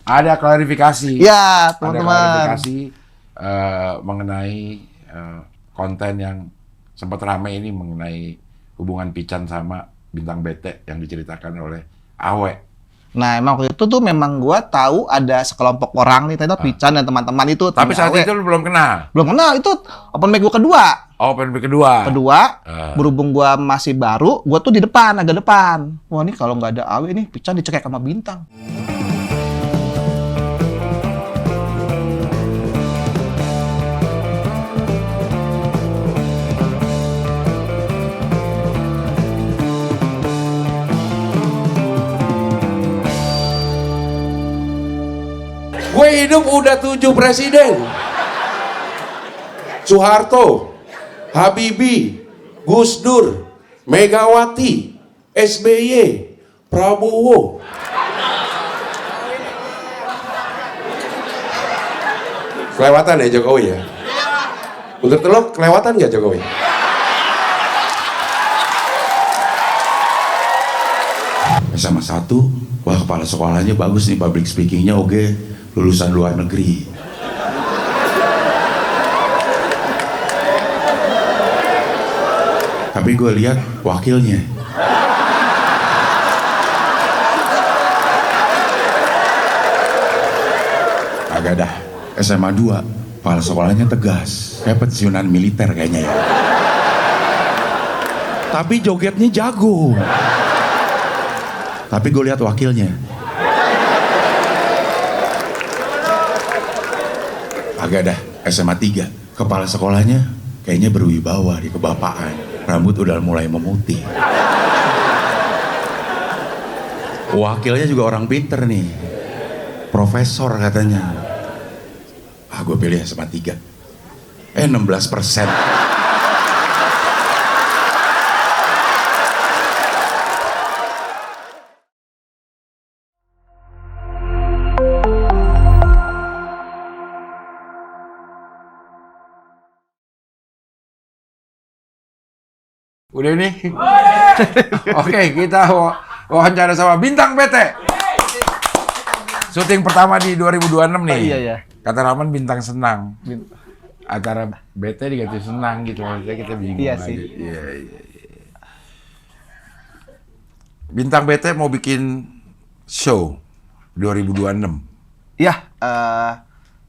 Ada klarifikasi. Ya, Ada teman-teman. klarifikasi mengenai konten yang sempat ramai ini mengenai hubungan Pican sama Bintang Bete yang diceritakan oleh Awe. Nah, emang waktu itu tuh memang gua tahu ada sekelompok orang nih, tadi Pican dan teman-teman itu. Tapi saat Awe. itu lu belum kenal. Belum kenal, itu open mic gua kedua. Oh, PNB kedua. Berhubung gua masih baru, gua tuh di depan, agak depan. Wah, nih kalau nggak ada Awe nih, Pican dicekek sama Bintang. Gue hidup udah 7 presiden. Soeharto, Habibie, Gus Dur, Megawati, SBY, Prabowo. Kelewatan ya Jokowi ya? Untuk telok kelewatan nggak Jokowi? Sama satu, wah kepala sekolahnya bagus nih, public speakingnya oke, lulusan luar negeri. Tapi gue lihat wakilnya. Agak dah, SMA 2, kepala sekolahnya tegas, kayak pensiunan militer kayaknya ya. Tapi jogetnya jago. Tapi gue lihat wakilnya. Agak dah, SMA 3, kepala sekolahnya kayaknya berwibawa di kebapaan. Rambut udah mulai memutih. Wakilnya juga orang pinter nih. Profesor katanya. Gue pilih SMA 3. 16%. Udah nih. Oke, kita wawancara sama Bintang Bete. Syuting pertama di 2026 nih. Iya. Kata Rahman Bintang senang. Antara Bete diganti senang gitu. Maksudnya kita bingung. Iya aja. sih. Iya. Bintang Bete mau bikin show 2026. Iya,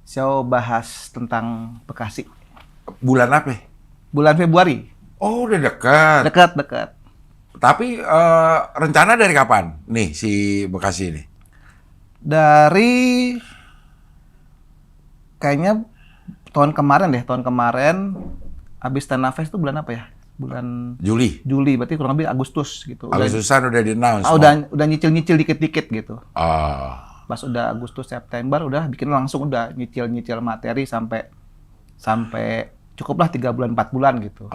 show bahas tentang Bekasi. Bulan apa? Bulan Februari. Oh, udah dekat. Dekat. Tapi rencana dari kapan nih si Bekasi ini? Dari kayaknya tahun kemarin habis Tanah Fest itu bulan apa ya? Bulan Juli. Berarti kurang lebih Agustus gitu. Agustusan udah di-announce. Udah nyicil dikit-dikit gitu. Ah. Pas udah Agustus September udah bikin langsung udah nyicil materi sampai cukuplah 3 bulan 4 bulan gitu.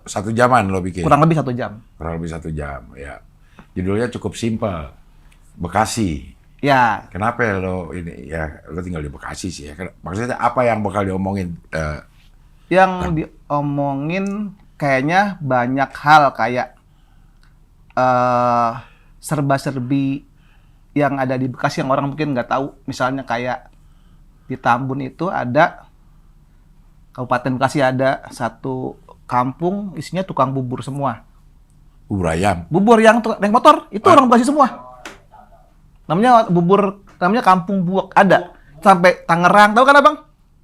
Satu jaman lo bikin? Kurang lebih 1 jam. Kurang lebih 1 jam, ya. Judulnya cukup simpel. Bekasi. Ya. Kenapa ya lo ini? Ya, lo tinggal di Bekasi sih ya. Maksudnya apa yang bakal diomongin? Yang diomongin kayaknya banyak hal kayak serba-serbi yang ada di Bekasi yang orang mungkin nggak tahu. Misalnya kayak di Tambun itu ada Kabupaten Bekasi ada satu kampung isinya tukang bubur semua. Bubur ayam. Bubur yang naik motor itu orang Bekasi semua. Namanya Kampung Buok ada sampai Tangerang, tahu kan Abang?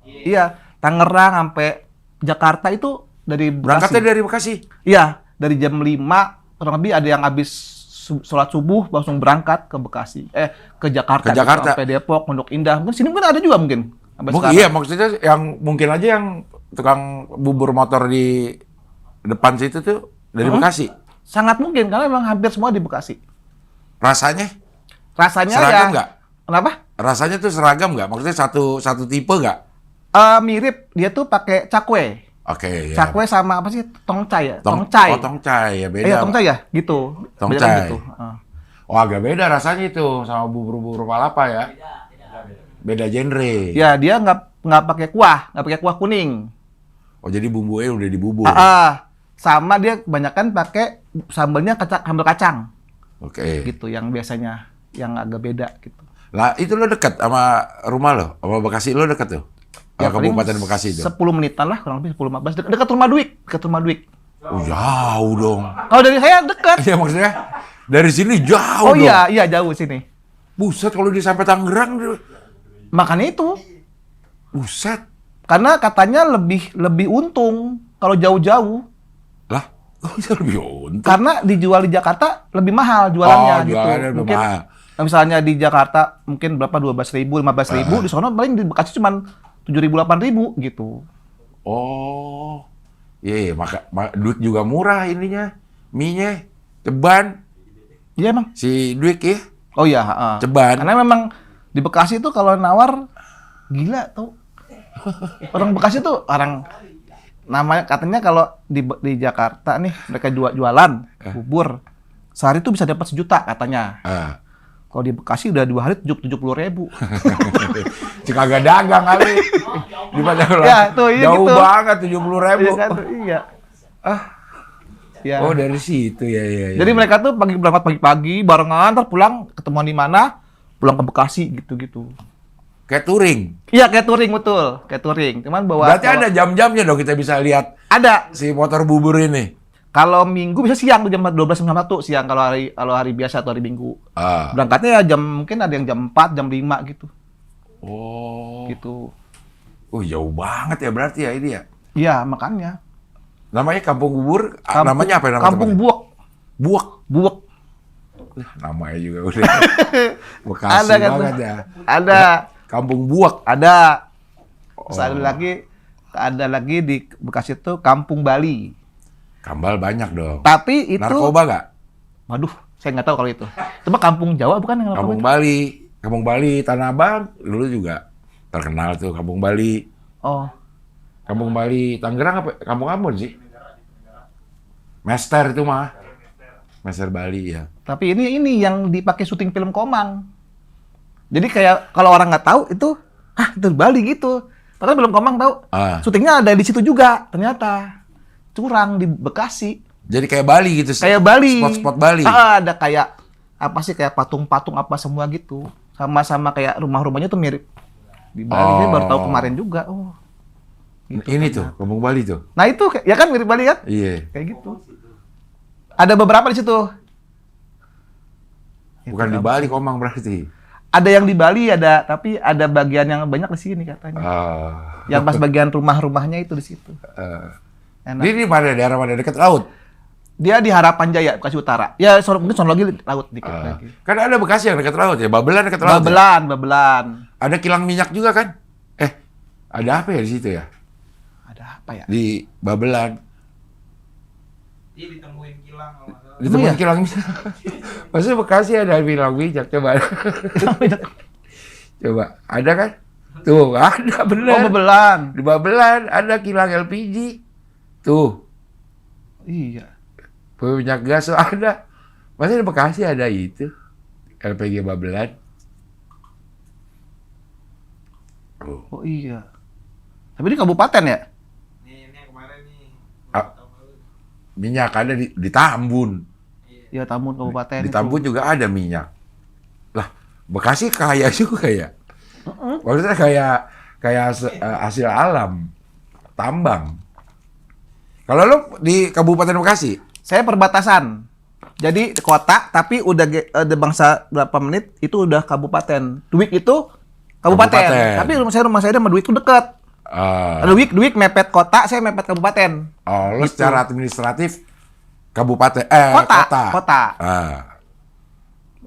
Iya, Tangerang sampai Jakarta itu dari Bekasi. Berangkatnya dari Bekasi? Iya, dari jam 5 kurang lebih ada yang habis sholat subuh langsung berangkat ke Bekasi. Ke Jakarta. Ke Jakarta. Sampai Depok, Pondok Indah. Mungkin sini mungkin ada juga mungkin. Iya, maksudnya yang mungkin aja yang tukang bubur motor di depan situ tuh dari Bekasi. Sangat mungkin karena memang hampir semua di Bekasi. Rasanya Ya. seragam nggak? Kenapa? Rasanya tuh seragam nggak? Maksudnya satu tipe nggak? Mirip, dia tuh pakai cakwe. Oke, ya. Cakwe sama apa sih? Tongcai ya? Tongcai. Oh, tongcai ya beda. Iya, tongcai ya? Gitu. Tongcai. Beda gitu. Oh, agak beda rasanya itu sama bubur-bubur palapa ya. Beda genre. Ya, dia nggak pakai kuah kuning. Oh, jadi bumbunya udah dibubur. Sama dia kebanyakan pakai sambelnya sambal kacang. Oke. Gitu yang biasanya yang agak beda gitu. Lah itu lo dekat sama rumah lo, sama Bekasi lo dekat tuh. paling Kabupaten Bekasi itu. 10 menitan lah, kurang lebih 10-15. Dekat rumah Dwik, dekat rumah Dwik. Oh, jauh dong. Kalau dari saya dekat. Ya maksudnya dari sini jauh Oh dong. iya jauh sini. Buset kalau dia sampai Tangerang, Makanya itu. buset. Karena katanya lebih untung kalau jauh-jauh. Lah, kok bisa lebih untung? Karena dijual di Jakarta lebih mahal jualannya gitu. Jualannya lebih Mungkin mahal. misalnya di Jakarta mungkin berapa 12.000, 15.000, di sono paling di Bekasi cuma 7.000, 8.000 gitu. Oh, iya, duit juga murah ininya, mie-nya, ceban, Iya emang. si Dwik ya, Oh iya, heeh. ceban. Karena memang di Bekasi tuh kalau nawar gila tuh. Orang Bekasi tuh orang namanya katanya kalau di Jakarta nih mereka jualan bubur sehari tuh bisa dapat 1 juta katanya. Kalau di Bekasi udah 2 hari 70.000. Cik agak dagang kali. Di Padang Ya, tuh, iya jauh gitu. banget 70.000. Iya kan? Iya. Ya. Oh dari situ ya. Jadi mereka tuh berangkat pagi-pagi barengan, ntar pulang ketemuan di mana? Pulang ke Bekasi gitu-gitu. Kayak touring. Iya kayak touring betul, kayak touring. Cuman bawa. Berarti ada jam-jamnya dong kita bisa lihat Ada. si motor bubur ini. Kalau Minggu bisa siang tuh jam 12 jam 1 siang kalau hari biasa atau hari Minggu. Berangkatnya ya mungkin ada yang jam 4, jam 5 gitu. Oh. Gitu. Oh jauh banget ya berarti ya ini ya. Iya, makanya. Namanya Kampung Bubur. Namanya apa nama Kampung tempatnya? Buok. Buak. Buok. Namanya juga udah Bekasi Ada kan? banget ya. Ada. Kampung Buak. Ada. Terus ada lagi di Bekasi itu Kampung Bali. Kambal banyak dong. Tapi itu Narkoba nggak? waduh, saya nggak tahu kalau itu. Cuma Kampung Jawa bukan yang narkoba Kampung itu? Bali. Kampung Bali, Tanah Abang dulu juga terkenal tuh Kampung Bali. Oh, Kampung Bali, Tangerang apa? Kampung Ambon sih? Mester itu mah. Mester Bali ya. tapi ini yang dipakai syuting film Komang. Jadi kayak kalau orang nggak tahu itu, itu Bali gitu. Padahal film Komang tahu. Syutingnya ada di situ juga ternyata. Curang di Bekasi. Jadi kayak Bali gitu. Kayak Bali. Spot-spot Bali. Ada kayak apa sih kayak patung-patung apa semua gitu. Sama-sama kayak rumah-rumahnya tuh mirip di Bali. Saya baru tahu kemarin juga. Oh. Gitu Ini kan. tuh, Kampung Bali tuh. Nah itu ya kan mirip Bali kan? Iya. Kayak gitu. Ada beberapa di situ. Bukan di Bali Komang berarti. Ada yang di Bali ada, tapi ada bagian yang banyak di sini katanya. Yang pas bagian rumah-rumahnya itu di situ. Enak. Ini mana daerah mana dekat laut? Dia di Harapan Jaya, Bekasi Utara. Ya, mungkin sono lagi laut dikit lagi. Kan ada Bekasi yang dekat laut ya, Babelan dekat laut. Babelan. Ada kilang minyak juga kan? Ada apa ya di situ ya? Ada apa ya? Di Babelan. Dia ditemuin kilang kalau nggak salah. Ditemuin kilang minyak. Maksudnya Bekasi ada kilang minyak, coba. Coba, ada kan? Tuh, ada bener. Oh, Babelan. Di Babelan ada kilang LPG. Tuh, Iya. minyak gas tuh ada. Masa di Bekasi ada itu? LPG Babelan. Oh iya. Tapi di kabupaten ya? Nih yang kemarin nih. Tahun lalu. Minyak ada di Tambun. Iya, Tambun kabupaten. Di Tambun juga ada minyak. Lah, Bekasi kaya juga ya. Maksudnya kayak hasil alam, tambang. Kalau lo di Kabupaten Bekasi? Saya perbatasan. Jadi kota, tapi udah ada bangsa berapa menit itu udah kabupaten. Dwik itu kabupaten. Tapi rumah saya sama Dwik itu dekat. Dwik mepet kota, saya mepet kabupaten. Lo Gitu. secara administratif kabupaten Kota.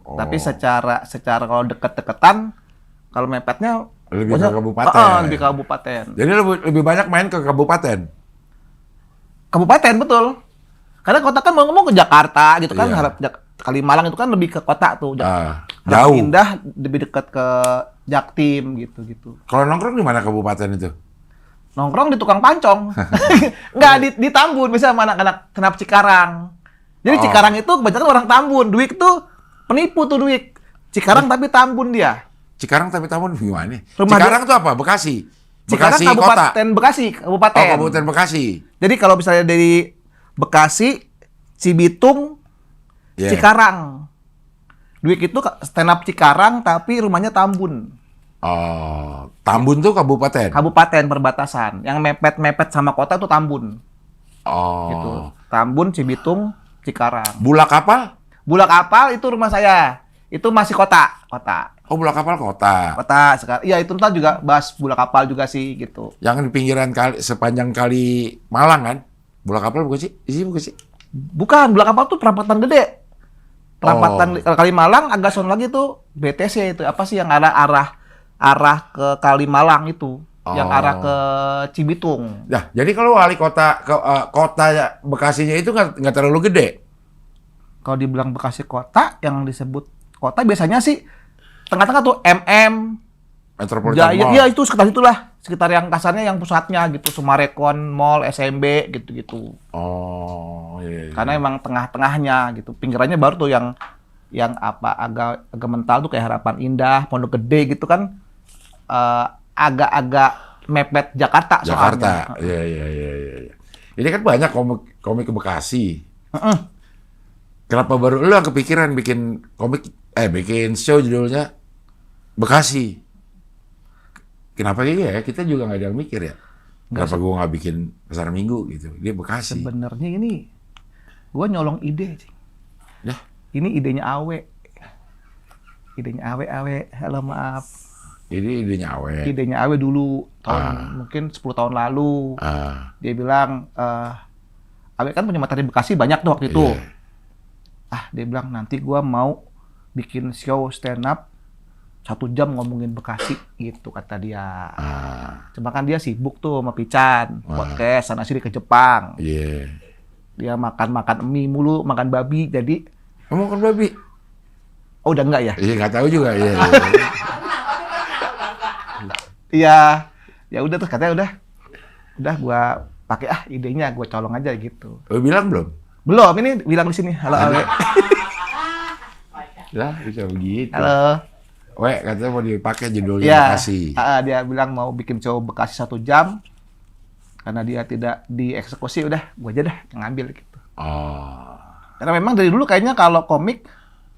Oh. Tapi secara kalau deket-deketan, kalau mepetnya Lebih ke kabupaten. Lebih ke kabupaten. Jadi lebih banyak main ke kabupaten. Kabupaten betul. Karena kota kan mau ngomong ke Jakarta gitu kan, Iya. Kalimalang itu kan lebih ke kota tuh. Jauh. Harapan Indah lebih dekat ke Jaktim gitu. Kalau nongkrong di mana kabupaten itu? Nongkrong di tukang pancong. Enggak di Tambun, misalnya sama anak-anak kenapa Cikarang. Jadi Cikarang itu kebanyakan orang Tambun. Dwik tuh penipu tuh Dwik. Cikarang tapi Tambun dia. Cikarang tapi Tambun gimana? Rumah Cikarang tuh apa? Bekasi. Cikarang Bekasi Kabupaten kota. Bekasi, Kabupaten. Oh, Kabupaten Bekasi. Jadi kalau misalnya dari Bekasi, Cibitung, Yeah. Cikarang. Dwik itu stand up Cikarang tapi rumahnya Tambun. Oh, Tambun tuh kabupaten. Kabupaten perbatasan. Yang mepet-mepet sama kota itu Tambun. Gitu. Oh. Tambun, Cibitung, Cikarang. Bulak kapal? Bulak Kapal itu rumah saya. Itu masih kota. Oh, Bulak kapal kota. Kota sekarang. Iya, itu ntar juga bahas Bulak Kapal juga sih gitu. Yang di pinggiran kali sepanjang kali Malang kan? Bulak kapal bukan sih? Isi bukan sih? Bukan, Bulak Kapal tuh perapatan gede. Perapatan Kalimalang agak sono lagi tuh BTC itu apa sih yang arah ke Kalimalang itu, yang arah ke Cibitung. Nah, jadi kalau wali kota kota Bekasinya itu nggak terlalu gede. Kalau dibilang Bekasi kota, yang disebut kota biasanya sih tengah-tengah tuh Metropolitan Jaya, Mall. iya itu sekitar yang kasarnya yang pusatnya gitu, Sumarekon Mall, SMB gitu-gitu. Oh, iya. Karena emang tengah-tengahnya gitu. Pinggirannya baru tuh yang apa agak mental tuh kayak Harapan Indah, Pondok Gede gitu kan agak-agak mepet Jakarta soalnya. Iya. Ini kan banyak komik ke Bekasi. Kenapa baru lu yang kepikiran bikin bikin show judulnya Bekasi? Kenapa ya? Kita juga nggak ada yang mikir ya. Kenapa gua nggak bikin Pasar Minggu gitu? Dia Bekasi. Sebenarnya ini gua nyolong ide, Cing. Ya. Ini idenya Awe. Halo maaf. Ini idenya Awe. Idenya Awe dulu mungkin 10 tahun lalu. Dia bilang Awe kan punya materi Bekasi banyak tuh waktu itu. Iya. Dia bilang nanti gua mau bikin show stand up 1 jam ngomongin Bekasi gitu kata dia. Cuma kan dia sibuk tuh sama Pican, podcast sana sini ke Jepang. Iya. Dia makan mie mulu, makan babi, jadi Kamu kan babi? udah enggak ya? Iya, nggak tahu juga. Iya. Iya, ya udah terus katanya udah gua pakai idenya gua colong aja gitu. Lu bilang belum? Belum, ini bilang di sini. Halo Awe. Lah, bisa begitu. Halo. Katanya mau dipakai judulnya Ya, Bekasi. dia bilang mau bikin show Bekasi 1 jam. Karena dia tidak dieksekusi, udah gua aja dah yang ngambil gitu. Oh. Karena memang dari dulu kayaknya kalau komik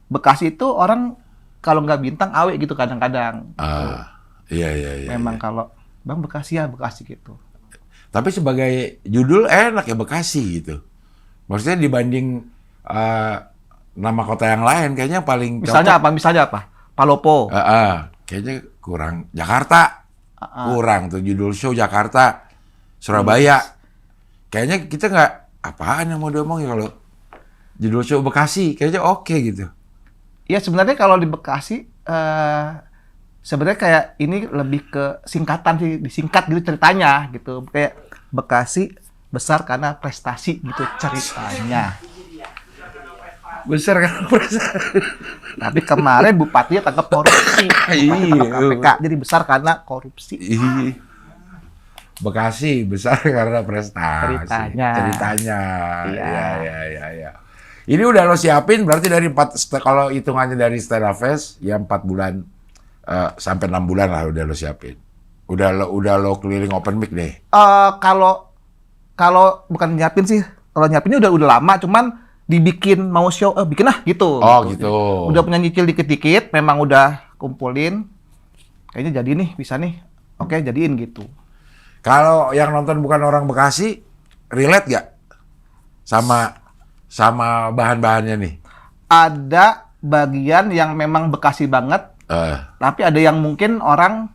Bekasi itu orang kalau nggak bintang Awe gitu kadang-kadang. Iya. Memang kalau Bang Bekasi ya Bekasi gitu. Tapi sebagai judul enak ya Bekasi gitu. Maksudnya dibanding nama kota yang lain kayaknya paling Misalnya apa? Palopo. Kayaknya kurang. Jakarta. Kurang tuh judul show Jakarta. Surabaya. Kayaknya kita nggak apaan yang mau diomongin kalau judul show Bekasi. Kayaknya oke gitu. Ya sebenarnya kalau di Bekasi sebenarnya kayak ini lebih ke singkatan sih, disingkat gitu ceritanya gitu. Kayak Bekasi besar karena prestasi gitu ceritanya. Besar kan prestasi. Tapi kemarin bupatinya tangkap korupsi. Bupati KPK jadi besar karena korupsi. Bekasi besar karena prestasi. Ceritanya. Iya. Ini udah lo siapin berarti dari kalau hitungannya dari Stand Up Fest ya 4 bulan sampai 6 bulan lah udah lo siapin. Udah lo keliling open mic deh. Kalau bukan nyiapin sih, kalau nyiapinnya udah lama, cuman dibikin mau show, bikin gitu. Oh gitu. Udah punya nyicil dikit-dikit, memang udah kumpulin. Kayaknya jadi nih, bisa nih. Oke, jadiin gitu. Kalau yang nonton bukan orang Bekasi, relate gak sama bahan-bahannya nih? Ada bagian yang memang Bekasi banget, tapi ada yang mungkin orang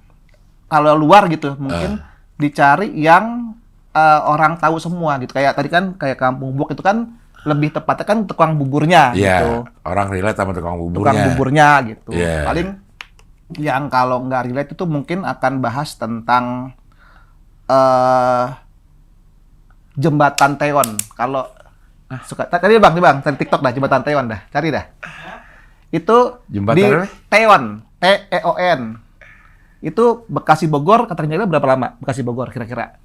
kalau luar gitu, mungkin dicari yang orang tahu semua gitu. Kayak tadi kan kayak Kampung Buak itu kan lebih tepatnya kan tukang buburnya gitu. Orang relate sama tukang buburnya. Tukang buburnya gitu. Yeah. Paling yang kalau nggak relate itu mungkin akan bahas tentang jembatan Teon. Kalau suka tadi bang, cari TikTok dah jembatan Teon dah, cari dah. Itu Jembatan di apa? Teon, T-E-O-N. Itu Bekasi Bogor, katanya berapa lama? Bekasi Bogor kira-kira?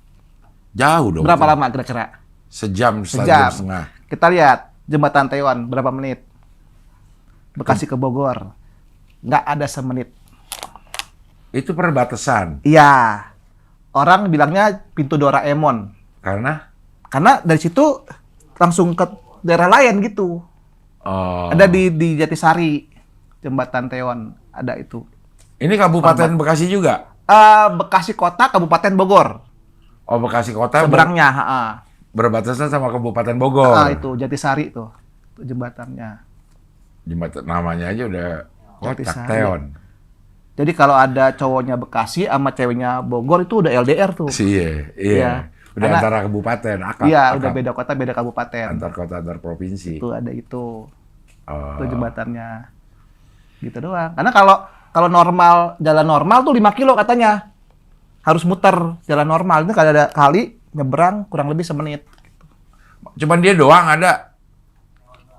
Jauh dong. Berapa lama kira-kira? Sejam Sejam. setengah. Kita lihat jembatan Teon berapa menit? Bekasi ke Bogor. Nggak ada semenit. Itu perbatasan. Iya. Orang bilangnya pintu Doraemon. Karena dari situ langsung ke daerah lain gitu. Oh. Ada di Jatisari. Jembatan Teon ada itu. Ini Kabupaten Bekasi juga? Bekasi Kota, Kabupaten Bogor. Oh, Bekasi Kota Seberangnya, berbatasan sama Kabupaten Bogor. itu Jatisari tuh. Itu jembatannya. Jembatan namanya aja udah kocak, Jatisari. Teon. Jadi kalau ada cowoknya Bekasi sama ceweknya Bogor itu udah LDR tuh. Iya. Iya. Udah Karena- antara kabupaten, Iya, akap. udah beda kota, beda kabupaten. Antar kota, antar provinsi. Itu ada itu. Oh. Itu jembatannya. Gitu doang. Karena kalau normal, jalan normal tuh 5 kilo katanya. Harus muter jalan normal. Ini kalau ada kali, nyebrang kurang lebih semenit. Cuman dia doang ada.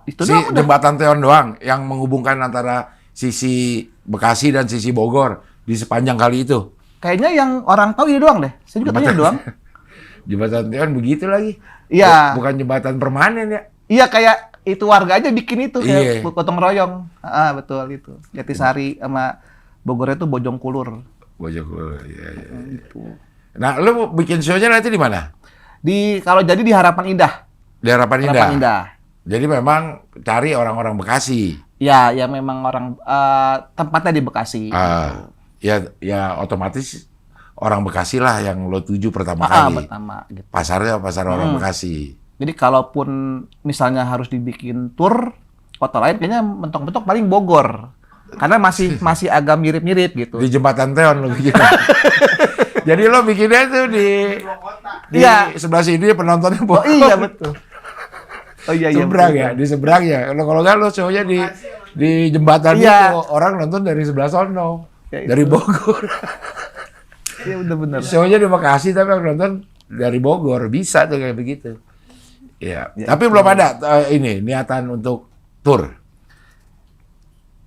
Itu Si doang udah. jembatan Teon doang yang menghubungkan antara sisi Bekasi dan sisi Bogor di sepanjang kali itu. Kayaknya yang orang tahu ini doang deh. Saya juga tanya doang. Jembatan Teon begitu lagi. Iya. Bukan jembatan permanen ya. Iya, kayak itu warga aja bikin itu kayak Iya. gotong royong. Betul itu. Jatisari sama Bogornya itu Bojongkulur. Bojongkulur. Iya. Gitu. Nah, lu bikin show-nya nanti di mana? Kalau jadi di Harapan Indah. Di Harapan Indah. Harapan Indah. Jadi memang cari orang-orang Bekasi. Ya memang orang tempatnya di Bekasi. Ya otomatis orang Bekasi lah yang lo tuju pertama kali. Pertama gitu. Pasarnya pasar orang Bekasi. Jadi kalaupun misalnya harus dibikin tour kota lain, kayaknya mentok-mentok paling Bogor. Karena masih agak mirip-mirip gitu. Di Jembatan Teon lo bikin. Jadi lo bikinnya tuh di Iya. sebelah sini penontonnya Oh Bogor. iya betul. Oh iya iya. Seberang betul. ya, di seberang ya. Kalau nggak lo show-nya di jembatan Iya. itu orang nonton dari sebelah sono, Ya, dari itu. Bogor. Iya benar-benar. Show-nya di Bekasi tapi yang nonton dari Bogor, bisa tuh kayak begitu. Ya, Ya, tapi belum ada ini niatan untuk tour.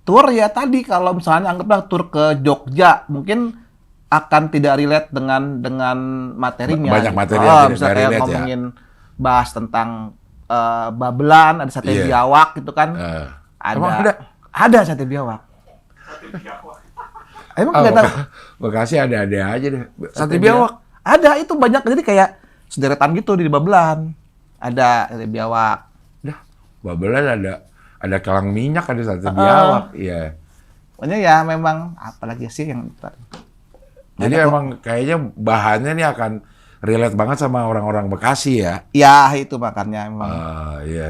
Tour ya tadi kalau misalnya anggaplah tour ke Jogja, mungkin akan tidak relate dengan materinya. Banyak gitu. materi yang tidak misalnya kayak relate ya. ngomongin bahas tentang Babelan, ada sate Iya. biawak gitu kan. Emang ada? Ada sate biawak. Emang Oh, nggak tahu? Bekasi ada aja deh. Sate biawak. Ada, itu banyak. Jadi kayak sederetan gitu di Babelan. Ada sate biawak. Dah, Babelan ada kelang minyak, ada sate biawak. Iya. Pokoknya ya memang apalagi sih yang Jadi emang kayaknya bahannya nih akan relate banget sama orang-orang Bekasi ya. ya itu makanya memang. Iya.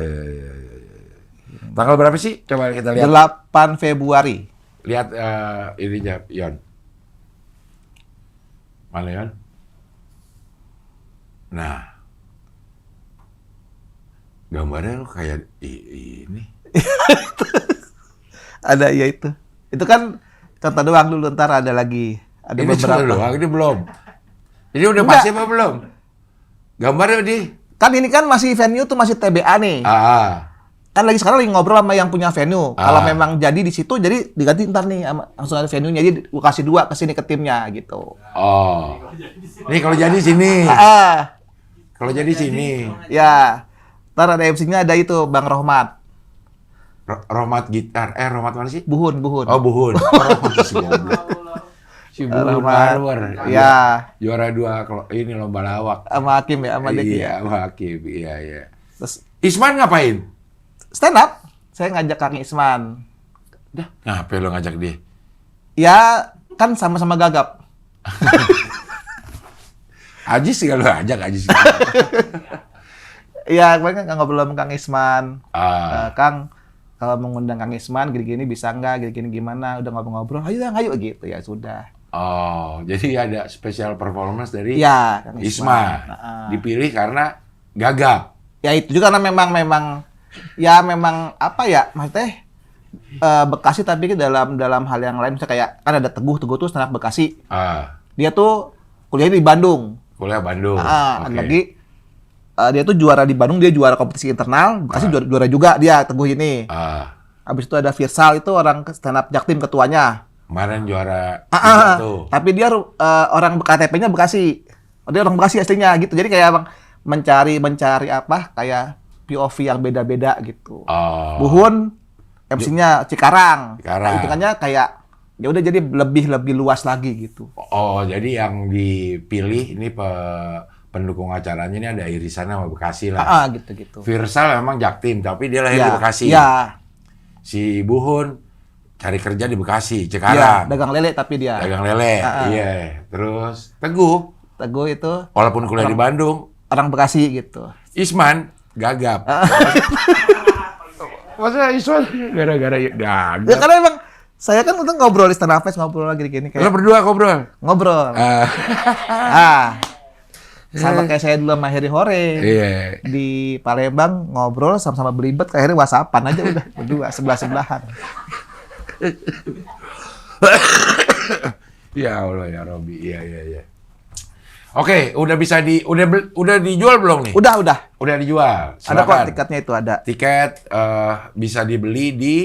Tanggal berapa sih? Coba kita lihat. 8 Februari. Lihat ininya, Yon. Mana Yon? Nah. Gambarnya lu kayak ini. Ada ya itu. Itu kan contoh doang dulu, ntar ada lagi. Ada Ini cuma beberapa. doang, ini belum. Ini udah Enggak. pasti apa belum? Gambarnya di. Kan ini kan masih venue tuh masih TBA nih. Kan sekarang lagi ngobrol sama yang punya venue. Kalau memang jadi di situ, jadi diganti ntar nih langsung ada venue-nya. Jadi gua kasih 2 ke sini ke timnya gitu. Oh. Ini kalau jadi sini. Kalau jadi sini. Ya. Ntar ada MC-nya ada itu Bang Rohmat. Rohmat gitar. Rohmat mana sih? Buhun. Oh, Buhun. Rohmat si goblok. Si Buhun Rohmat. Marwar. Ya. Juara 2 ini lomba lawak. Sama Hakim ya, sama Deki ya. Iya, sama Hakim. Iya. Terus Isman ngapain? stand up. Saya ngajak Kang Isman. Dah, ngapain lo ngajak dia? Ya, kan sama-sama gagap. Ajis sih kalau ajak Ajis. Iya, kemarin kan ngobrol sama Kang Isman. Ah. Kang, kalau mengundang Kang Isman, gini-gini bisa nggak? Gini-gini gimana? Udah ngobrol-ngobrol, ayo gitu. Ya sudah. Oh, jadi ada special performance dari Iya, Kang Isman. Dipilih karena gagap. Ya itu juga karena memang apa ya, maksudnya Bekasi tapi dalam hal yang lain, misalnya kayak kan ada Teguh tuh stand up Bekasi. Dia tuh kuliahnya di Bandung. Kuliah Bandung. Ada Oke. lagi dia tuh juara di Bandung, dia juara kompetisi internal, Bekasi juara juga dia Teguh ini. Habis itu ada Virsal, itu orang stand up Jaktim ketuanya. Kemarin juara tuh. Tapi dia orang KTP-nya Bekasi. Dia orang Bekasi aslinya gitu. Jadi kayak emang mencari apa kayak POV yang beda-beda gitu. Oh. Buhun MC-nya Cikarang. Cikarang. Nah, itu kan kayak ya udah jadi lebih luas lagi gitu. Oh, jadi yang dipilih ini pendukung acaranya ini ada irisannya sama Bekasi lah. Gitu. Virsal memang Jaktim, tapi dia lahir di Bekasi. Iya. Si Buhun cari kerja di Bekasi, Iya, Cikarang. dagang lele tapi dia. Dagang lele. Iya. Terus Teguh, Teguh itu walaupun kuliah di Bandung, orang Bekasi gitu. Isman gagap. Masa Isman gara-gara Ya gagap? karena emang saya kan udah ngobrol di stand up fest, ngobrol lagi gini Lo kayak berdua ngobrol? ngobrol. Sama kayak saya dulu sama Heri Hore. Iya. Di Palembang ngobrol sama-sama belibet, akhirnya whatsappan aja udah berdua sebelah-sebelahan. Ya Allah ya Robi, iya. Oke, udah bisa udah dijual belum nih? Udah. Udah dijual. Ada kok Silakan. tiketnya itu ada. Tiket bisa dibeli di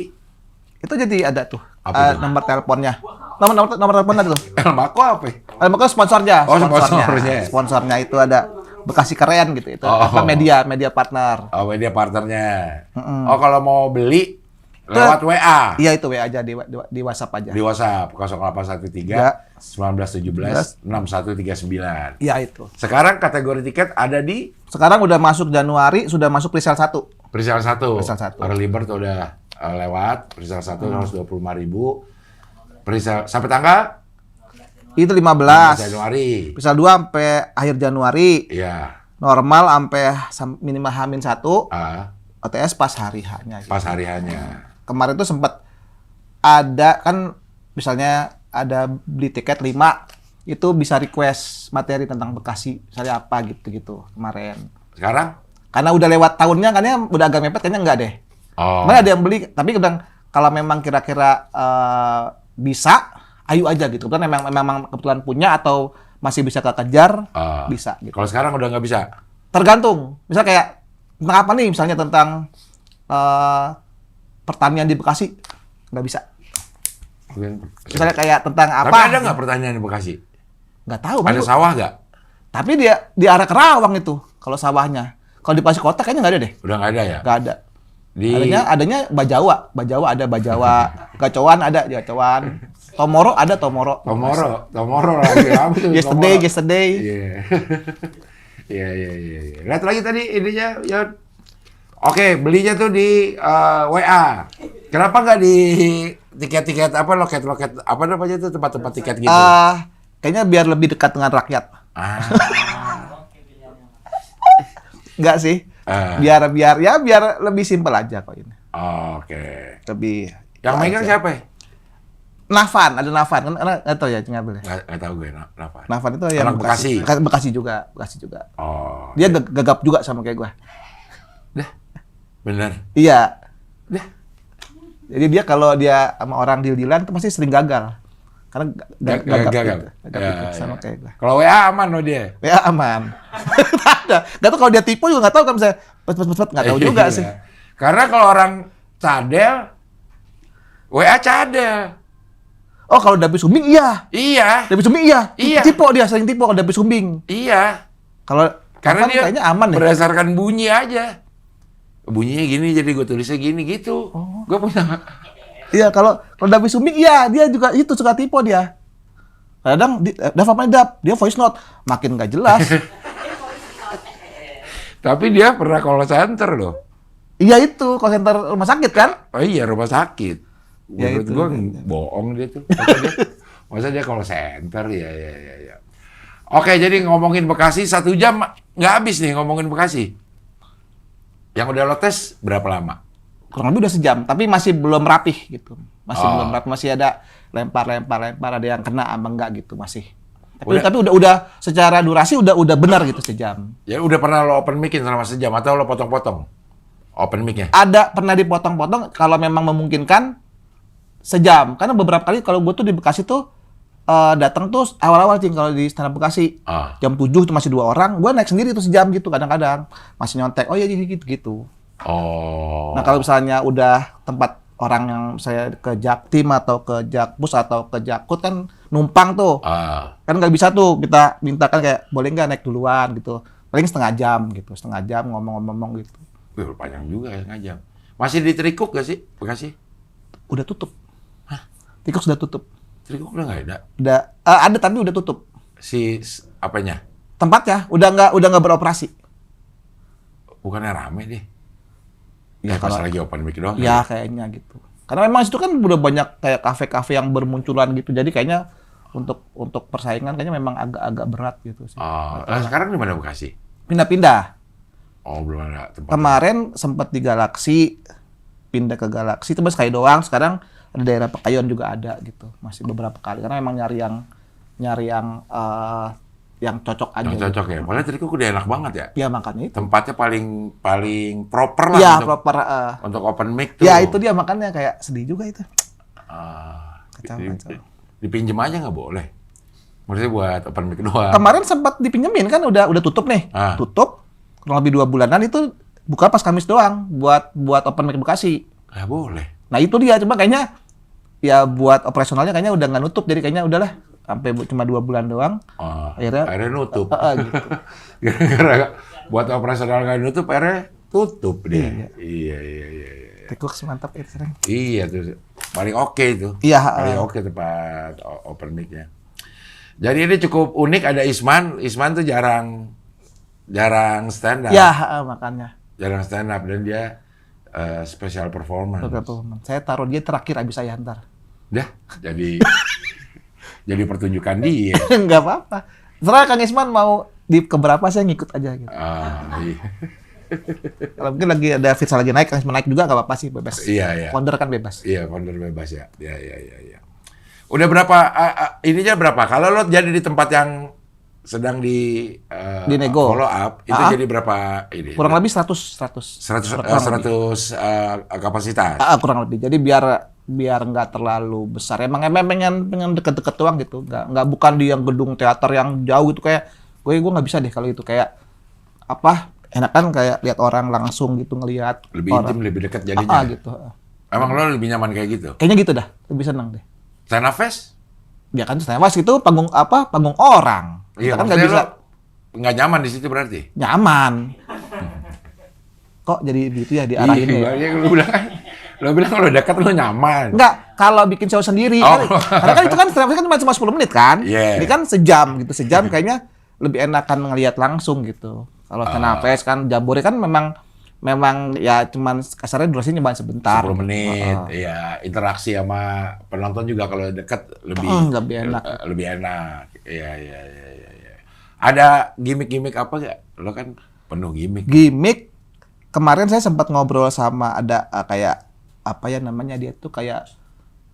Itu jadi ada tuh. Apa tuh? Nomor teleponnya. Nomor teleponnya tuh. El Mako apa? Makanya sponsornya. Oh, sponsornya. Sponsornya itu ada Bekasi Keren gitu. Itu Oh. apa media partner. Oh, media partnernya. Oh, kalau mau beli lewat WA. Iya itu WA aja di WhatsApp aja. Di WhatsApp 0813 1917 6139. Iya itu. Sekarang kategori tiket ada di Sekarang udah masuk Januari, sudah masuk presale 1. Presale 1. Presale 1. Early Bird udah lewat. Presale 1 125.000. Presale sampai tanggal Itu 15 15. Januari. Presale 2 sampai akhir Januari. Iya. Normal sampai minimal H-1. OTS pas hari H-nya. Pas hari hanya. Kemarin tuh sempat ada kan misalnya ada beli tiket 5 itu bisa request materi tentang Bekasi misalnya apa gitu-gitu kemarin. Sekarang? Karena udah lewat tahunnya kan udah agak mepet kayaknya enggak deh. Oh. Mana ada yang beli tapi bilang kalau memang kira-kira bisa ayo aja gitu. Kan memang kebetulan punya atau masih bisa kekejar bisa gitu. Kalau sekarang udah nggak bisa? Tergantung. Misal kayak tentang apa nih misalnya tentang pertanian di Bekasi nggak bisa. Misalnya kayak tentang apa? Tapi ada nggak pertanyaan di Bekasi? Nggak tahu. Ada sawah nggak? Tapi dia di arah Kerawang itu kalau sawahnya. Kalau di Bekasi kota kayaknya nggak ada deh. Udah nggak ada ya? Nggak ada. Di Adanya Bajawa ada Bajawa. Gacoan ada Gacoan. Tomoro ada Tomoro. Tomoro lagi apa tuh? Yesterday. Iya. Iya. Lihat lagi tadi ininya, ya. Oke, belinya tuh di WA. Kenapa nggak di tiket-tiket apa loket-loket apa namanya itu tempat-tempat tiket gitu? Kayaknya biar lebih dekat dengan rakyat. Enggak sih. Biar lebih simpel aja kok ini. Oke. Lebih. Yang megang siapa ya? Nafan, ada Nafan kan nggak tahu ya ngambil. Nggak tahu gue Nafan. Nafan itu yang Orang Bekasi. Bekasi juga. Oh. Dia gagap juga sama kayak gua. Dah. Bener. Iya. Dah. Jadi dia kalau dia sama orang deal-dealan itu pasti sering gagal. Karena gagap gitu. Sama kayak gua. Kalau WA aman loh dia. WA aman. Ada. Nggak tahu kalau dia tipu juga nggak tahu kan misalnya pet nggak tahu juga sih. Karena kalau orang cadel WA cadel. Oh kalau Dapi Sumbing iya. Iya. Dapi Sumbing iya. Iya. Tipe dia sering tipe kalau Dapi Sumbing. Iya. Kalau Karena dia kayaknya aman deh. berdasarkan bunyi aja. Bunyinya gini jadi gue tulisnya gini gitu. Gue punya. Iya kalau Dapi Sumbing iya dia juga itu suka tipe dia. Kadang Dap apa Dap dia voice note makin nggak jelas. Tapi dia pernah call center loh. Iya itu call center rumah sakit kan? Oh iya rumah sakit. Ya, Menurut itu. gue bohong dia tuh. Masa dia call center ya. Oke jadi ngomongin Bekasi 1 jam nggak habis nih ngomongin Bekasi. Yang udah lo tes berapa lama? Kurang lebih udah sejam tapi masih belum rapih gitu. Belum rapih masih ada lempar ada yang kena apa enggak gitu masih. Tapi udah secara durasi udah benar gitu sejam. Ya udah pernah lo open mic-in selama sejam atau lo potong-potong open mic-nya? Ada pernah dipotong-potong kalau memang memungkinkan sejam. Karena beberapa kali kalau gue tuh di Bekasi tuh datang tuh awal-awal kalau di stand up Bekasi jam 7 itu masih 2 orang, gue naik sendiri tuh sejam gitu kadang-kadang masih nyontek. Oh iya gitu. Oh. Nah kalau misalnya udah tempat orang yang saya ke Jaktim atau ke Jakpus atau ke Jakut kan numpang tuh. Kan nggak bisa tuh kita minta kan kayak boleh nggak naik duluan gitu. Paling setengah jam ngomong-ngomong gitu. Wih, panjang juga ya setengah jam. Masih di Trikuk gak sih Bekasi? Udah tutup. Trikuk sudah tutup. Trikuk udah nggak ada? Udah ada tapi udah tutup. Si apanya? Tempatnya udah nggak beroperasi. Bukannya rame deh? Ya Pas lagi open mic doang. Ya kayaknya gitu. Karena memang situ kan udah banyak kayak kafe-kafe yang bermunculan gitu. Jadi kayaknya untuk persaingan kayaknya memang agak berat gitu sih. Oh, sekarang di mana Bekasi? Pindah-pindah. Oh, belum ada tempat. Kemarin sempat di Galaxy, pindah ke Galaxy, itu sekali doang. Sekarang ada daerah Pekayon juga ada gitu. Masih beberapa kali karena memang nyari yang cocok aja. Yang cocok ya. Padahal tadi kok udah enak banget ya. Ya makanya itu. Tempatnya paling proper lah Ya, untuk, proper. untuk open mic tuh. Ya itu dia makanya kayak sedih juga itu. Kacau. Dipinjem aja nggak boleh. Maksudnya buat open mic doang. Kemarin sempat dipinjemin kan udah tutup nih. Tutup kurang lebih 2 bulanan itu buka pas Kamis doang buat open mic Bekasi. Nggak boleh. Nah itu dia cuma kayaknya ya buat operasionalnya kayaknya udah nggak nutup jadi kayaknya udahlah sampai cuma 2 bulan doang. Akhirnya nutup. Gitu. Gara-gara buat operasional nggak nutup, akhirnya tutup dia. Iya. Tekuks mantap itu sering. Iya tuh paling oke itu. Iya. Paling oke tempat open mic-nya. Jadi ini cukup unik, ada Isman. Isman tuh jarang stand up. Ya makanya. Jarang stand up dan dia special performance. Saya taruh dia terakhir abis saya ntar. Dah, jadi pertunjukan dia. Nggak apa-apa. Setelah Kang Isman mau di keberapa saya ngikut aja gitu. Iya. Kalau mungkin lagi ada Firsa lagi naik, Kang Isman naik juga nggak apa-apa sih, bebas. Iya. Founder kan bebas. Iya, founder bebas ya. Iya. Udah berapa, ininya berapa? Kalau lo jadi di tempat yang sedang di nego. follow up, itu jadi berapa ini? Kurang lebih 100 kapasitas. Kurang lebih. Jadi biar nggak terlalu besar. Emang pengen deket-deket doang gitu. Nggak bukan di yang gedung teater yang jauh gitu kayak gue nggak bisa deh kalau itu kayak apa? Enak kan kayak lihat orang langsung gitu ngelihat. Lebih orang. intim, lebih dekat jadinya. Gitu. Emang lo lebih nyaman kayak gitu? Kayaknya gitu dah. Lebih senang deh. Stand up fest? Ya kan stand up itu panggung orang. Iya, Kita kan nggak bisa. Nggak nyaman di situ berarti? Nyaman. Kok jadi gitu ya diarahin ya? Iya, lo bilang kalau dekat lo nyaman. Enggak, kalau bikin show sendiri. Karena kan itu kan stand up kan cuma 10 menit kan? Yeah. Ini kan sejam gitu. Sejam kayaknya lebih enakan ngelihat langsung gitu. Kalau stand up fest kan Jambore kan memang ya cuman kasarnya durasinya cuma sebentar. 10 menit, iya. Interaksi sama penonton juga kalau dekat lebih enak. Lebih enak. Iya. Ada gimmick-gimmick apa nggak? Lo kan penuh gimmick. Gimmick, kemarin saya sempat ngobrol sama ada kayak apa ya namanya dia tuh kayak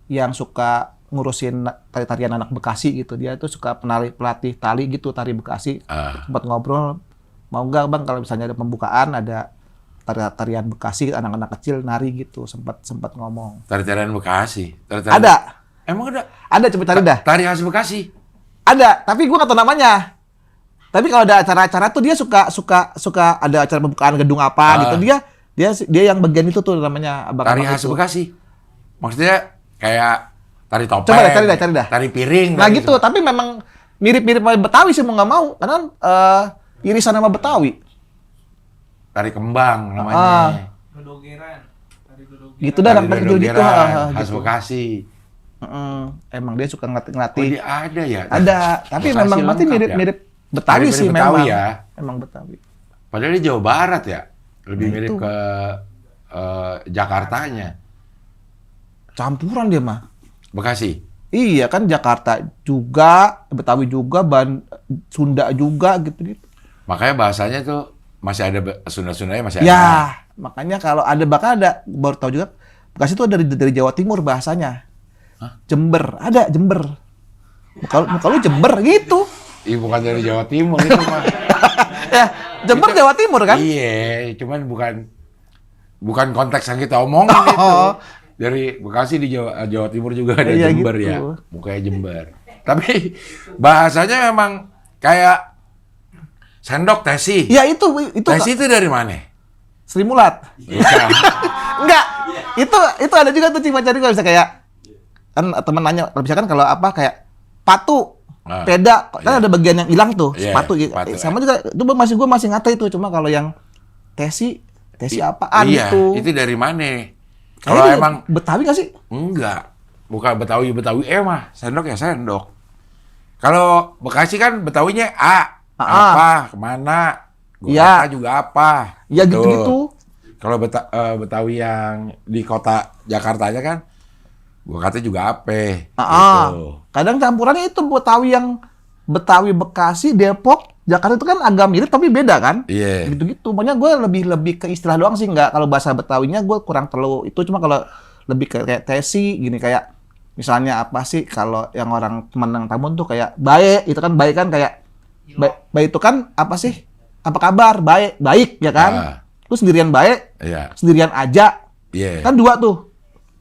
yang suka ngurusin tari-tarian anak Bekasi gitu. Dia tuh suka pelatih tali gitu, tari Bekasi. Sempat ngobrol, mau nggak bang kalau misalnya ada pembukaan ada tarian Bekasi anak-anak kecil nari gitu. Sempat ngomong. Tarian Bekasi. Ada. Emang ada? Ada, coba cari dah. Tari khas Bekasi. Ada, tapi gua nggak tahu namanya. Tapi kalau ada acara-acara tuh dia suka ada acara pembukaan gedung apa gitu. Dia yang bagian itu tuh namanya Tari khas Bekasi. Maksudnya kayak tari topeng. Coba cari dah. Tari piring. Nah gitu, tapi memang mirip-mirip sama Betawi sih mau nggak mau. Karena irisan sama Betawi. Tari kembang namanya. Dodogeran. Tari dodogeran. Gitu dah namanya gitu. Khas Bekasi. Emang dia suka ngelatih. Oh, dia ada ya? Ada, tapi Bekasi memang pasti lengkap mirip Betawi Mirip sih Betawi memang. ya. Emang Betawi. Padahal dia Jawa Barat ya. Lebih Nah, mirip itu. ke Jakartanya. Campuran dia mah. Bekasi. Iya kan Jakarta juga, Betawi juga, Sunda juga gitu-gitu. Makanya bahasanya tuh masih ada Sunda-Sundanya masih ada. Ya, makanya kalau ada bakal ada baru tahu juga Bekasi itu dari Jawa Timur bahasanya. Jember, ada Jember. Muka lu Jember gitu. Iya bukan dari Jawa Timur itu mah. Ya, Jember Jawa Timur kan? Iya, cuman bukan konteks yang kita omongin itu. Dari Bekasi di Jawa Timur juga ada Iya, Jember gitu. ya. Mukanya Jember. Tapi bahasanya memang kayak sendok tesi. Ya itu Tesi itu dari mana? Sri Mulat. Iya. Enggak. Itu ada juga tuh cari kalau bisa kayak kan temen nanya misalkan kalau apa kayak patu, peda kan ada bagian yang hilang tuh, Iya, sepatu gitu. sepatu, Sama juga itu gue masih ngata itu cuma kalau yang tesi apaan Iya, itu? itu dari mana? Kayaknya Kalau dia emang Betawi nggak sih? enggak, bukan Betawi mah sendok ya sendok. Kalau Bekasi kan Betawinya apa, kemana, Iya. juga apa. Ya Gitu. gitu-gitu. Kalau Betawi yang di kota Jakartanya kan, gua katanya juga ape. Gitu. Kadang campurannya itu Betawi, Bekasi, Depok, Jakarta itu kan agak mirip tapi beda kan? Iya. Gitu-gitu. Makanya gue lebih ke istilah doang sih, nggak kalau bahasa Betawinya gue kurang terlalu itu. Cuma kalau lebih ke kayak tesi gini, kayak misalnya apa sih kalau yang orang Menang Tambun tuh kayak baik, itu kan baik kan kayak baik itu kan apa sih? Apa kabar? Baik ya kan? Lu sendirian baik, Iya. sendirian aja. Iya. Kan dua tuh.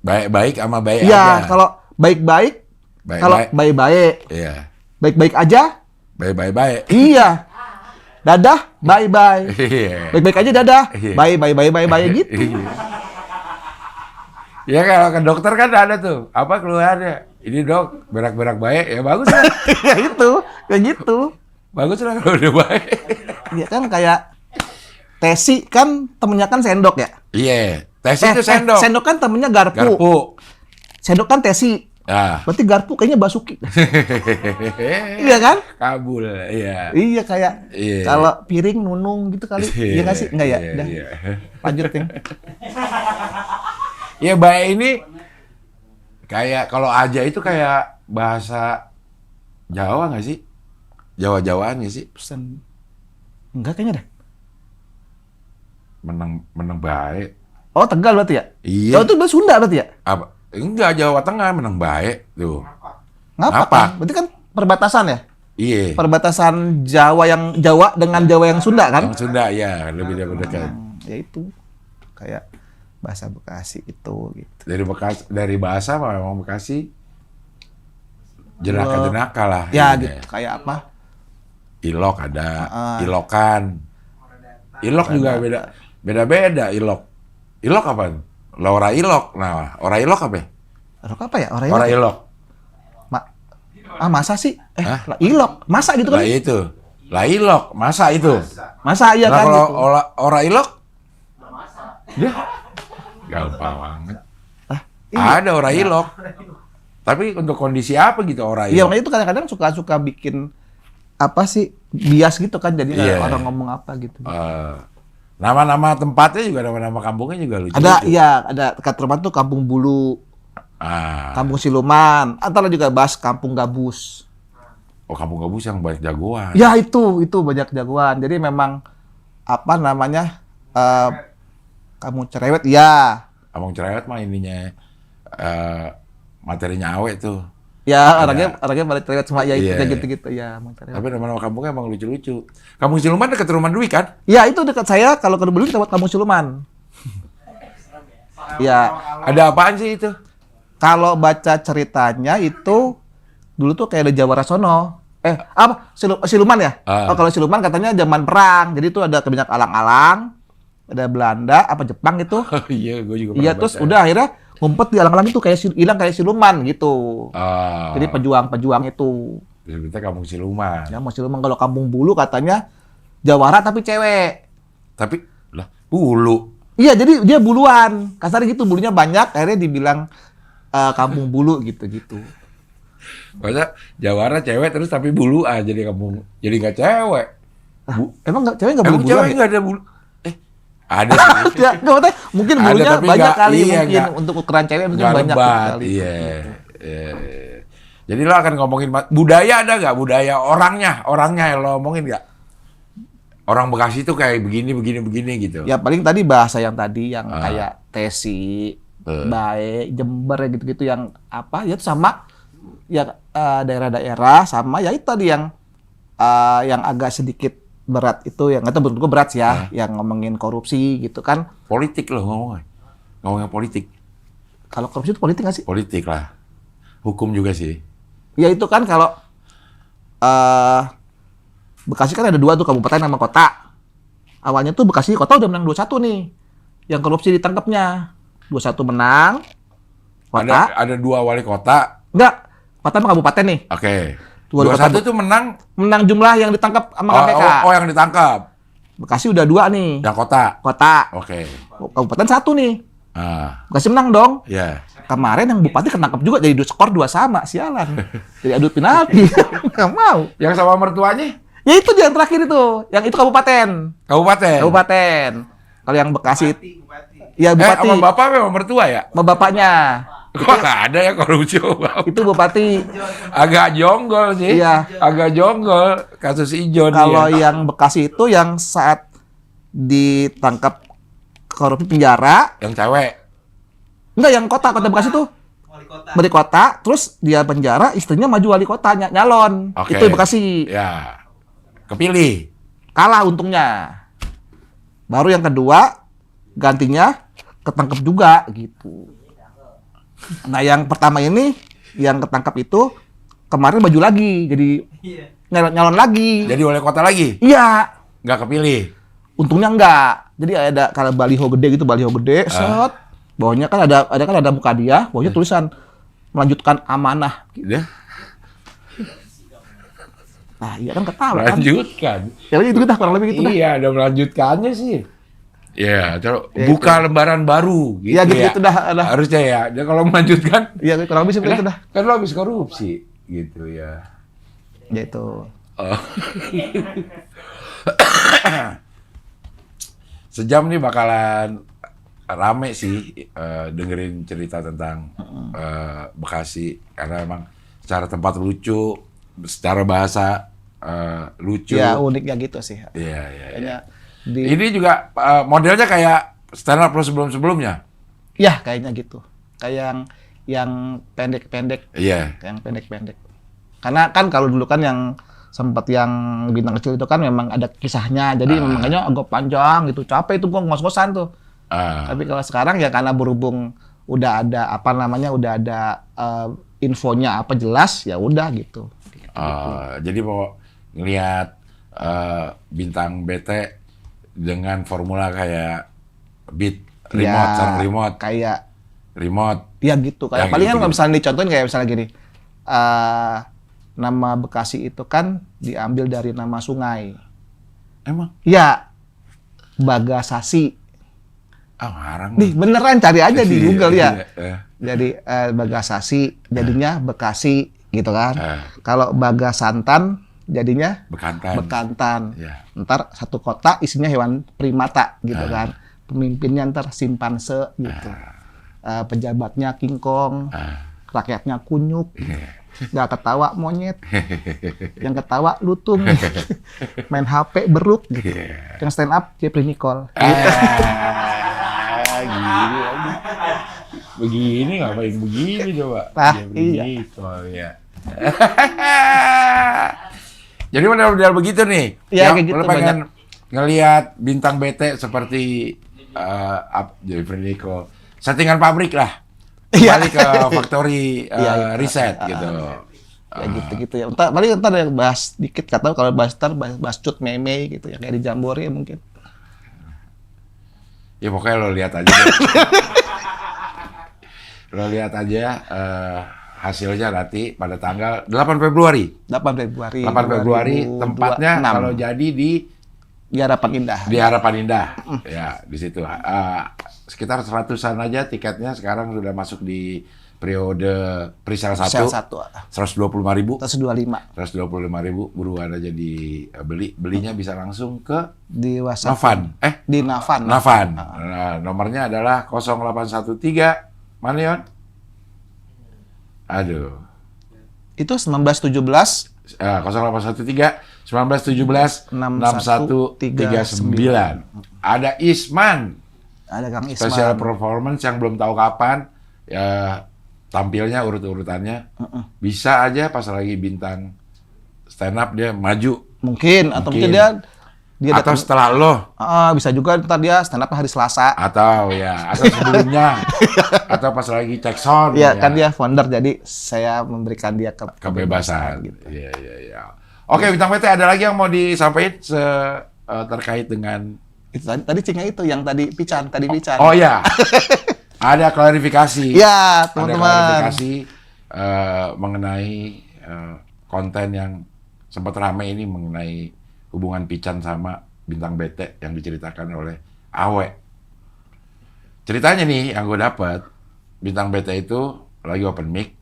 Baik sama baik Iya, aja. kalau baik-baik, kalau baik-baik, Iya. baik-baik aja. Baik. Iya. Dadah, bye-bye. Iya. Baik-baik aja dadah. Iya. Bye gitu. Ya kalau ke dokter kan ada tuh, apa keluarnya? Ini dok, berak-berak baik, ya bagus lah. Ya itu, kayak gitu. Bagus lah kalau udah baik. Iya kan kayak Tesi kan temennya kan Sendok ya? Iya, Tesi itu sendok. Sendok kan temennya Garpu. Garpu. Sendok kan Tesi. Ah. Berarti Garpu kayaknya Basuki. Iya kan? Kabul, iya. Iya kayak Iya. kalau piring Nunung gitu kali. Iya nggak sih? Nggak ya? Iya, Udah. iya. Lanjutin. Ya baik ini kayak kalau aja itu kayak bahasa Jawa nggak sih? Jawa-Jawaan nggak sih? Pesan. Enggak kayaknya deh. Menang baik. Oh Tegal berarti ya? Iya. Oh itu bahasa Sunda berarti ya? Apa? Enggak, Jawa Tengah menang baik tuh. Ngapa? Ngapa? Kan? Berarti kan perbatasan ya? Iya. Perbatasan Jawa dengan Jawa yang Sunda kan? Yang Sunda ya, lebih dekat. Ya itu kayak bahasa Bekasi itu gitu. Dari bahasa memang Bekasi jenaka-jenaka lah. Ya ininya. gitu kayak apa? Ilok ada, ilokan. Ilok juga beda-beda ilok. Ilok apa? Laura ilok. Nah, ora ilok apa? Rok apa ya? Orang Ora ilok. ilok. Masa sih? Hah? Lah, ilok. Masa gitu Lah kan? itu. Lah ilok, masa itu. Masa iya Nah, kan kalau gitu. ora ilok? Ya. Gampang banget. Iya. Ada ora ilok. Tapi untuk kondisi apa gitu ora Iya, ilok? makanya itu kadang-kadang suka bikin apa sih bias gitu kan jadi Iya. orang ngomong apa gitu. Nama-nama tempatnya juga, nama-nama kampungnya juga lucu. Ada iya, ada dekat rumah tuh Kampung Bulu, Kampung Siluman, antara juga bahas Kampung Gabus. Oh, Kampung Gabus yang banyak jagoan. Ya itu banyak jagoan. Jadi memang apa namanya Kampung Cerewet ya. Kampung Cerewet mah ininya materinya awet tuh. Ya orangnya pada cerewet semua ya itu Iya. kayak gitu-gitu ya. Kampung Cerewet. Tapi nama-nama kampungnya emang lucu-lucu. Kampung Siluman dekat rumah Dwi kan? Ya itu dekat saya kalau ke Bulu kita buat Kampung Siluman. Ya Ada apaan sih itu? kalau baca ceritanya itu dulu tuh kayak ada Jawara Sono. Apa? Siluman ya? Oh, kalau Siluman katanya zaman perang. Jadi itu ada banyak alang-alang, ada Belanda, apa Jepang itu. Oh, iya, gue juga Iya, pernah terus baca. udah akhirnya ngumpet di alang-alang itu kayak hilang kayak siluman gitu. Jadi pejuang-pejuang itu. Kita Kampung Siluman. Ya mau siluman kalau Kampung Bulu katanya Jawara tapi cewek. Tapi lah, bulu. Iya, jadi dia buluan. Kasarnya gitu, bulunya banyak, akhirnya dibilang Kampung Bulu gitu-gitu. Maksudnya Jawara cewek terus tapi bulu aja jadi kampung. Jadi nggak cewek. Emang cewek nggak Emang bulu-buluan cewek ya? nggak ada bulu? Ada sih. Ya, nggak maksudnya mungkin Ada, bulunya tapi banyak nggak- kali iya, mungkin nggak- untuk ukuran cewek mungkin Nggak banyak lebat, kali. iya. Iya. Jadi lo akan ngomongin budaya ada nggak? Budaya orangnya lo ngomongin nggak? Orang Bekasi itu kayak begini gitu. Ya paling tadi bahasa yang tadi yang kayak Tesi, Eh. Bae, Jember gitu-gitu yang apa ya itu sama ya daerah-daerah sama ya itu tadi yang agak sedikit berat itu yang nggak tahu menurut gue berat sih ya yang ngomongin korupsi gitu kan. Politik lo ngomongin politik. Kalau korupsi itu politik nggak sih? Politik lah. Hukum juga sih. Ya itu kan kalau Bekasi kan ada dua tuh kabupaten sama kota. Awalnya tuh Bekasi kota udah menang 2-1 nih. Yang korupsi ditangkapnya. 2-1 menang. Kota. Ada dua wali kota. Enggak. Kota sama kabupaten nih. Oke. Wali kota 2-1 itu menang. Menang jumlah yang ditangkap sama KPK. Oh, yang ditangkap. Bekasi udah 2 nih. Yang kota. Kota. Oke. Kabupaten 1 nih. Bekasi menang dong. Ya. Kemarin yang bupati ketangkap juga jadi skor 2 sama. Sialan. Jadi adu penalti. Nggak mau. Yang sama mertuanya? Ya itu yang terakhir itu. Yang itu kabupaten. Kabupaten. Kabupaten. Kalau yang Bekasi, Bupati. ya bupati, Sama bapak memang mertua ya? sama bapaknya. Kok nggak ada ya korupsi sama bapak? Itu bupati. Agak jonggol sih. Iya. Agak jonggol kasus Ijon. Kalau dia. yang Bekasi itu yang saat ditangkap korupsi penjara, Yang cewek. enggak yang kota Bekasi tuh Wali kota. wali kota, terus dia penjara, istrinya maju wali kota nyalon. Oke. Itu Bekasi. Ya. Kepilih. Kalah untungnya. Baru yang kedua gantinya ketangkep juga gitu. Nah, yang pertama ini yang ketangkap itu kemarin maju lagi jadi Iya. nyalon lagi. Jadi wali kota lagi. Iya. Nggak kepilih. Untungnya enggak. Jadi ada kalau baliho gede gitu, baliho gede, set. Bawahnya kan ada muka dia, bawahnya tulisan melanjutkan amanah. Udah. Nah, iya kan ketawa kan. Melanjutkan. Ya itu dah kurang lebih gitu dah. Iya, ada melanjutkannya sih. Ya, terus Ya, buka lembaran baru gitu Iya, gitu dah. Harusnya ya. Dia kalau melanjutkan, Iya kurang lebih seperti itu dah. kan lo habis korupsi gitu ya. Ya itu. Oh. Sejam nih bakalan rame sih dengerin cerita tentang Bekasi karena emang secara tempat lucu, secara bahasa lucu. Ya uniknya gitu sih. Iya, iya, iya. Kayaknya di Ini juga modelnya kayak stand up lo sebelum-sebelumnya. ya kayaknya gitu. Kayak yang pendek-pendek, Iya. kayak yang pendek-pendek. Karena kan kalau dulu kan yang sempat yang bintang kecil itu kan memang ada kisahnya. Jadi makanya agak panjang gitu. Capek itu gua ngos-ngosan tuh. Tapi kalau sekarang ya karena berhubung udah ada udah ada infonya apa jelas ya udah gitu. Jadi mau ngelihat bintang BT dengan formula kayak beat remote, Ya, sarung remote, kayak remote. ya gitu. Kayak Yang palingan gitu, kalau gitu. misalnya dicontohin kayak misalnya gini. Nama Bekasi itu kan diambil dari nama sungai. Emang? Ya, Bagasasi. Ngarang. Nih beneran cari aja di Google ya. Iya. Jadi Bagasasi jadinya Bekasi gitu kan. Eh. Kalau Bagasantan jadinya Bekantan. Bekantan. Ya. Ntar satu kota isinya hewan primata gitu kan. Pemimpinnya ntar simpanse gitu. Pejabatnya King Kong. Rakyatnya kunyuk. Nggak ketawa monyet. Yang ketawa lutung. Main HP beruk gitu. Yang stand up Jeffrey Nicole. Gini lagi. Begini ngapain begini coba? Ah, Ya, iya. begitu, ya. Jadi model-model begitu nih. Iya, Yang kayak gitu, lo pengen ngelihat bintang BT seperti Jeffrey Nicole. Settingan pabrik lah. Iya. Kembali ke factory Iya. riset gitu. Ya gitu ya. Paling ntar yang bahas dikit kata kalau bahas bahas cut meme gitu ya kayak di Jambore mungkin. Ya pokoknya lo lihat aja. deh. Lo lihat aja hasilnya nanti pada tanggal 8 Februari. 8 Februari. 8 Februari tempatnya 2026. kalau jadi di di Harapan Indah. Harapan Indah. Ya, di situ. Sekitar 100-an aja tiketnya sekarang sudah masuk di periode presale 1. Sel 1. 125.000. 125 125.000 buruan aja beli. Belinya bisa langsung ke di WhatsApp. Novan. Di Navan. Navan. Nah, nomornya adalah 0813 mana Yon? Aduh. Itu 1917 0813 1917 6139. Ada Isman. ada Kang Isman. Special performance yang belum tahu kapan. Ya tampilnya urut-urutannya. Bisa aja pas lagi bintang stand up dia maju. Mungkin atau mungkin Mungkin. dia Atau datang. setelah lo. Bisa juga ntar dia stand up hari Selasa. Atau sebelumnya. Atau pas lagi cek sound. Iya, kan dia founder jadi saya memberikan dia Kebebasan. gitu. Iya, iya, iya. Oke, Bintang PT ada lagi yang mau disampaikan terkait dengan... Itu tadi Cingnya itu yang tadi Pican. Oh iya, ada klarifikasi. Iya, Ada teman-teman. klarifikasi mengenai konten yang sempat ramai ini mengenai hubungan Pican sama Bintang BT yang diceritakan oleh Awe. Ceritanya nih yang gue dapat, Bintang BT itu lagi open mic,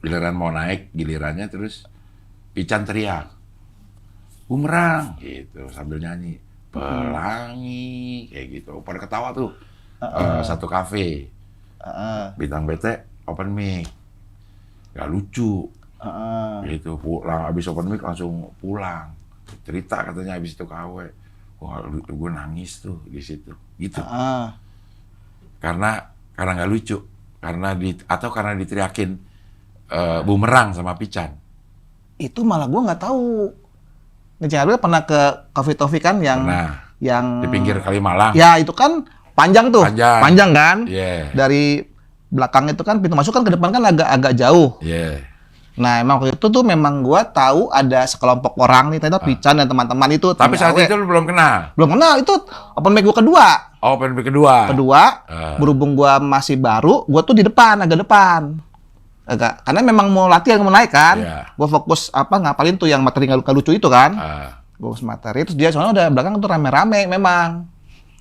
giliran mau naik gilirannya terus Pican teriak, bumerang gitu sambil nyanyi. Pelangi, kayak gitu. Pada ketawa tuh. Satu kafe, Bintang BT, open mic. Gak lucu. Gitu, pulang, habis open mic langsung pulang. Cerita katanya habis itu KW. Wah, gue nangis tuh di situ. Gitu. Karena nggak lucu. Karena diteriakin bumerang sama Pican. Itu malah gue nggak tahu. Ngecengin gue pernah ke Coffee Toffee kan yang Di pinggir Kalimalang. Ya itu kan panjang tuh, panjang kan? Yeah. Dari belakang itu kan pintu masuk kan ke depan kan agak jauh. Yeah. Nah emang waktu itu tuh memang gua tahu ada sekelompok orang nih, ternyata Pican dan teman-teman itu. Tapi saat itu lu belum kenal? Belum kenal, itu open mic gua kedua. Oh, open mic kedua? Berhubung gua masih baru, gua tuh di depan, agak depan. Karena memang mau latihan, mau naik kan. Gua fokus ngapalin tuh yang materi nggak lucu itu kan. Gua fokus materi, terus dia soalnya udah belakang tuh rame-rame memang.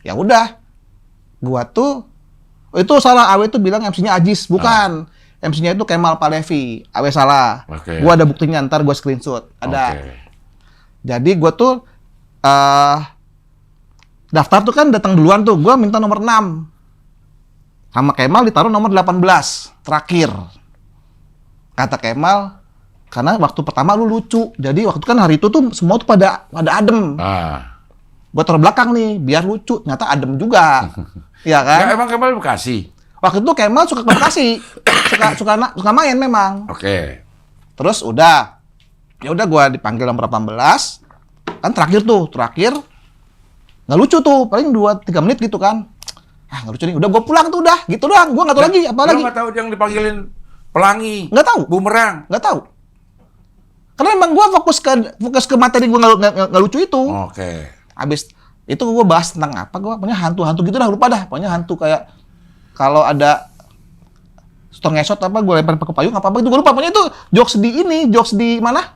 Ya udah, gua tuh itu salah, Awe tuh bilang MC-nya Ajis, bukan. MC-nya itu Kemal Palevi, Awe salah. Gua ada buktinya, ntar gua screenshot. Ada. Jadi gua tuh daftar tuh kan datang duluan tuh, gua minta nomor 6. Sama Kemal ditaruh nomor 18, terakhir. Kata Kemal, karena waktu pertama lu lucu. Jadi waktu kan hari itu tuh semua tuh pada adem. Gua taruh belakang nih, biar lucu. Ternyata adem juga. Iya kan? Ya, emang Kemal Bekasi? Waktu itu Kemal suka ke Bekasi. suka main memang. Terus udah. Ya udah gua dipanggil nomor 18. Kan terakhir nggak lucu tuh, paling 2-3 menit gitu kan. Nggak lucu nih. Udah gua pulang tuh udah, gitu doang. Gua nggak tahu lagi apa lagi. Lu nggak tahu yang dipanggilin Pelangi? Nggak tahu. Bumerang? Nggak tahu. Karena emang gua fokus ke materi gua nggak lucu itu. Habis itu gue bahas tentang apa, gue pokoknya hantu-hantu gitu dah, lupa dah. Pokoknya hantu kayak kalau ada store ngesot apa, gue lempar pakai payung apa itu gue lupa. Pokoknya itu jokes di mana?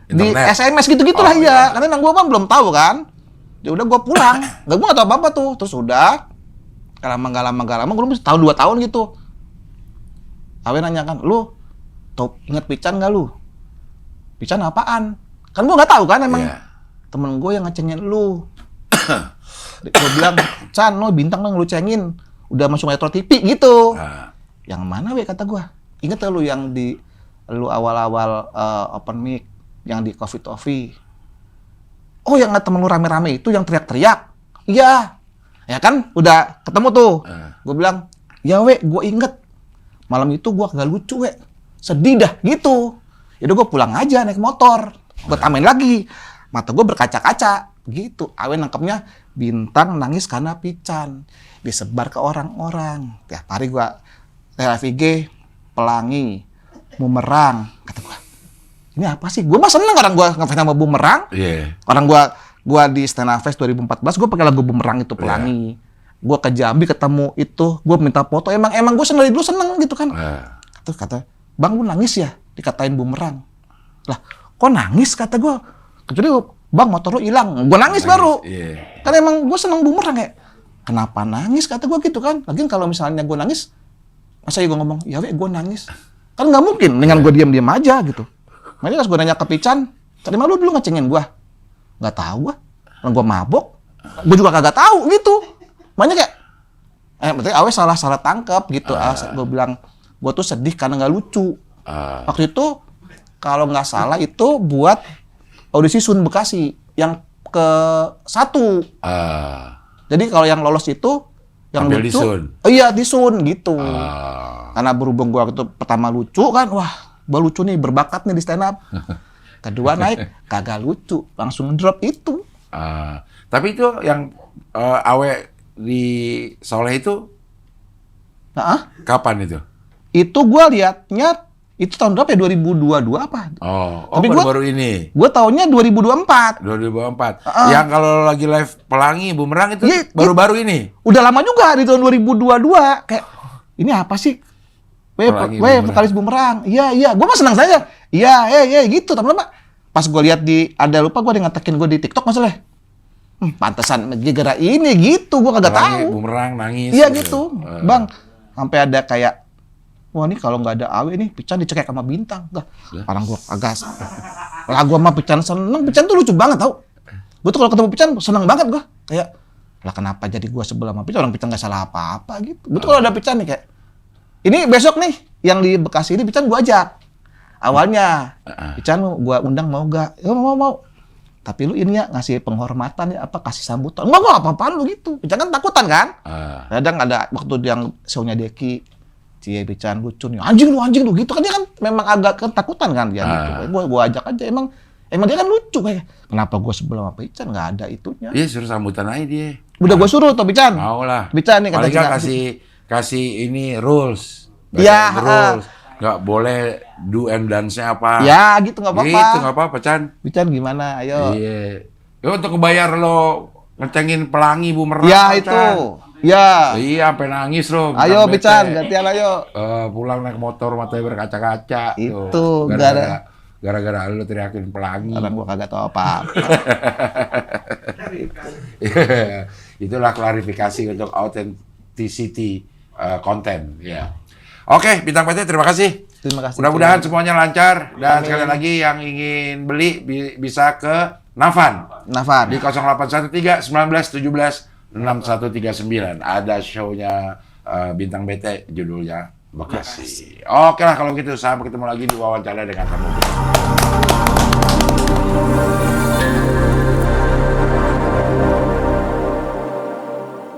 Internet. Di SMS gitu-gitu lah ya. Karena emang gue belum tahu kan. Ya udah gue pulang, gue nggak tahu apa-apa tuh. Terus udah, gak lama, gue belum tahun 2 tahun gitu. Awe nanya kan, lu inget Pican nggak lu? Pican apaan? Kan gue nggak tahu kan emang. Temen gue yang ngecengin lu. Gue bilang, Chan, lo bintang lo ngelucengin. Udah masuk Metro TV gitu. Yang mana kata gue? Ingat lu yang lu awal-awal open mic, yang di Coffee Toffee. Oh, yang temen lu rame-rame itu yang teriak-teriak. Iya. Ya kan, udah ketemu tuh. Gue bilang, ya gue inget. Malam itu gue gak lucu sedih dah gitu. Yaudah gue pulang aja naik motor. Gue tamain lagi. Mata gue berkaca-kaca. Gitu, Awe nangkepnya Bintang nangis karena Pican, disebar ke orang-orang. Tiap hari gua FIG, Pelangi, Bumerang. Kata gua, ini apa sih? Gua mah seneng orang gua ngefans sama Bumerang. Orang gua di Stand Up Fest 2014 gua pakai lagu Bumerang itu Pelangi. Gua ke Jambi ketemu itu, gua minta foto. Emang gua dari dulu seneng gitu kan. Terus kata, "Bang, lu nangis ya?" Dikatain Bumerang. Lah, kok nangis kata gua? Kecuali Bang, motor lu hilang. Gue nangis baru. Kan emang gue seneng Bumerang Kenapa nangis? Kata gue gitu kan. Lagian kalau misalnya gue nangis, masa gue ngomong, ya gue nangis. Kan nggak mungkin. Dengan gue diam-diam aja gitu. Makanya pas gue nanya ke Pican, tadi malu dulu ngecengin gue. Nggak tahu gue. Kan gue mabok. Gue juga kagak tahu gitu. Makanya kayak, berarti Awe salah tangkap gitu. Gue bilang, gue tuh sedih karena nggak lucu. Waktu itu, kalau nggak salah itu buat audisi Sun Bekasi yang ke-1. Jadi kalau yang lolos itu yang lucu, di Sun gitu. Karena berhubung gua itu pertama lucu kan, wah, gua lucu nih, berbakat nih di stand up. Kedua naik, kagak lucu, langsung drop itu. Tapi itu yang Awe di Soleh itu kapan itu? Itu gua liatnya itu tahun berapa ya? 2022 apa? Tapi baru-baru ini. Gue tahunnya 2024. Yang kalau lagi live Pelangi, Bumerang itu baru-baru ini. Udah lama juga di tahun 2022. Kayak ini apa sih? Vokalis Bumerang. Iya. Gue mah senang saja. Iya, gitu. Tapi lama pas gue lihat lupa gue ada ngetekin gue di TikTok masalah. Pantesan gara ini gitu. Gue kagak tahu. Bumerang nangis. Iya gitu. Bang, sampai ada kayak, wah ini kalau nggak ada Awe nih, Pican dicekek sama Bintang. Orang gua agak. Lah gua mah Pican seneng, Pican tuh lucu banget tau. Gue tuh kalau ketemu Pican seneng banget gue. Kayak, lah kenapa jadi gue sebelah sama Pican? Orang Pican nggak salah apa-apa gitu. Gue tuh kalau ada Pican nih kayak, ini besok nih yang di Bekasi ini Pican gue ajak. Awalnya, Pican gue undang mau gak? Ya mau. Tapi lu ini ya ngasih penghormatan ya apa kasih sambutan. Enggak apa-apaan lu gitu. Pican kan takutan kan? Kadang ada waktu yang show-nya Deki, Cie Pican lucu nih. Anjing lu gitu kan dia kan memang agak ketakutan kan dia gitu. Gua ajak aja emang dia kan lucu kayak. Kenapa gua sebelah sama Pican enggak ada itunya. Iya, suruh sambutan aja dia. Udah gua suruh tuh Pican. Mau lah. Pican nih paling kata nggak kasih ini rules. Iya, rules. Nggak boleh do and dance-nya apa. Ya gitu nggak apa-apa. Gitu nggak apa-apa, Chan. Pican gimana? Ayo. Iya. Ya untuk ngebayar lo ngecengin pelangi bumerang. Ya itu. Ya. Iya, sampai nangis lo. Ayo Pican, gantian ayo. Pulang naik motor matanya berkaca-kaca. Itu tuh. Gara-gara lu teriakin pelangi. Orang gua kagak tahu apa-apa. Itulah klarifikasi untuk authenticity konten. Ya. Oke, Bintang PT terima kasih. Terima kasih. Mudah-mudahan semuanya lancar dan sekali lagi yang ingin beli bisa ke Navan di 0813 19 17 6139. Ada show-nya Bintang BT judulnya Bekasi. Oke lah kalau gitu, sampai ketemu lagi di wawancara dengan tamu.